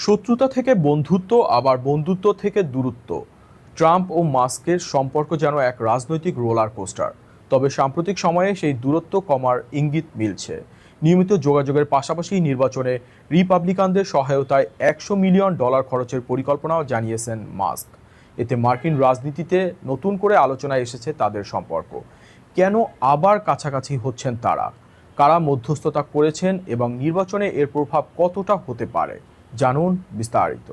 শত্রুতা থেকে বন্ধুত্ব, আবার বন্ধুত্ব থেকে দূরত্ব। ট্রাম্প ও মাস্কের সম্পর্ক যেন এক রাজনৈতিক রোলার কোস্টার। তবে সাম্প্রতিক সময়ে সেই দূরত্ব কমার ইঙ্গিত মিলছে। নিয়মিত যোগাযোগের পাশাপাশি নির্বাচনে রিপাবলিকানদের সহায়তায় $100 মিলিয়ন খরচের পরিকল্পনাও জানিয়েছেন মাস্ক। এতে মার্কিন রাজনীতিতে নতুন করে আলোচনায় এসেছে তাদের সম্পর্ক। কেন আবার কাছাকাছি হচ্ছেন তারা, কারা মধ্যস্থতা করেছেন এবং নির্বাচনে এর প্রভাব কতটা হতে পারে, জানুন বিস্তারিত।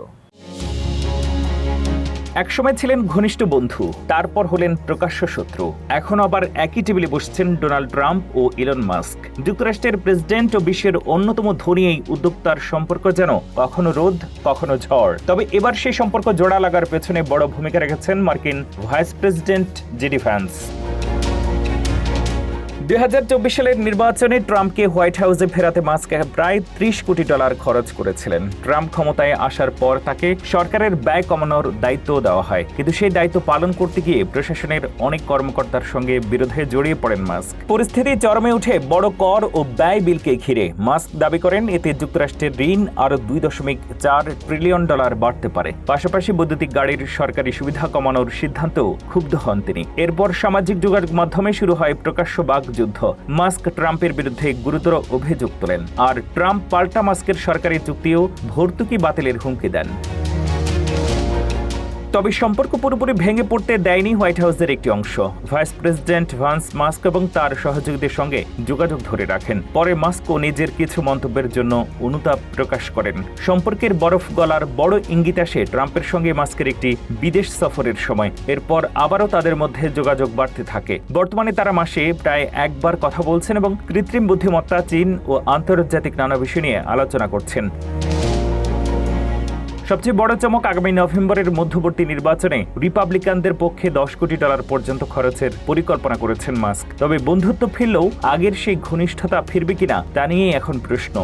একসময় ছিলেন ঘনিষ্ঠ বন্ধু, তারপর হলেন প্রকাশ্য শত্রু। এখন আবার একই টেবিলে বসছেন ডোনাল্ড ট্রাম্প ও ইলন মাস্ক। যুক্তরাষ্ট্রের প্রেসিডেন্ট ও বিশ্বের অন্যতম ধনী এই উদ্যোক্তার সম্পর্ক যেন কখনো রোদ কখনো ঝড়। তবে এবার সেই সম্পর্ক জোড়া লাগার পেছনে বড় ভূমিকা রেখেছেন মার্কিন ভাইস প্রেসিডেন্ট জেডি ভ্যান্স। 2024 সালের নির্বাচনে ট্রাম্পকে হোয়াইট হাউসে ফেরাতে মাস্ক প্রায় $30 কোটি খরচ করেছিলেন। ট্রাম্প ক্ষমতায় আসার পর তাকে সরকারের ব্যয় কমানোর দায়িত্ব দেওয়া হয়, কিন্তু সেই দায়িত্ব পালন করতে গিয়ে প্রশাসনের অনেক কর্মকর্তার সঙ্গে বিরোধে জড়িয়ে পড়েন মাস্ক। পরিস্থিতি চরমে উঠে বড় কর ও ব্যয় বিলকে ঘিরে। মাস্ক দাবি করেন এতে যুক্তরাষ্ট্রের ঋণ আরও $2.4 ট্রিলিয়ন বাড়তে পারে। পাশাপাশি বৈদ্যুতিক গাড়ির সরকারি সুবিধা কমানোর সিদ্ধান্তেও ক্ষুব্ধ হন তিনি। এরপর সামাজিক যোগাযোগ মাধ্যমে শুরু হয় প্রকাশ্য বাকযুদ্ধ। মাস্ক ট্রাম্পের বিরুদ্ধে গুরুতর অভিযোগ তোলেন, আর ট্রাম্প পাল্টা মাস্কের সরকারি চুক্তিও ভর্তুকি বাতিলের হুমকি দেন। তবে সম্পর্ক পুরোপুরি ভেঙে পড়তে দেয়নি হোয়াইট হাউসের একটি অংশ। ভাইস প্রেসিডেন্ট ভ্যান্স মাস্ক এবং তার সহযোগীদের সঙ্গে যোগাযোগ ধরে রাখেন। পরে মাস্কও নিজের কিছু মন্তব্যের জন্য অনুতাপ প্রকাশ করেন। সম্পর্কের বরফ গলার বড় ইঙ্গিত আসে ট্রাম্পের সঙ্গে মাস্কের একটি বিদেশ সফরের সময়। এরপর আবারও তাদের মধ্যে যোগাযোগ বাড়তে থাকে। বর্তমানে তারা মাসে প্রায় একবার কথা বলছেন এবং কৃত্রিম বুদ্ধিমত্তা, চীন ও আন্তর্জাতিক নানা বিষয় নিয়ে আলোচনা করছেন। সবচেয়ে বড় চমক, আগামী নভেম্বরের মধ্যবর্তী নির্বাচনে রিপাবলিকানদের পক্ষে $10 কোটি পর্যন্ত খরচের পরিকল্পনা করেছেন মাস্ক। তবে বন্ধুত্ব ফিরলেও আগের সেই ঘনিষ্ঠতা ফিরবে কিনা তা নিয়েই এখন প্রশ্ন।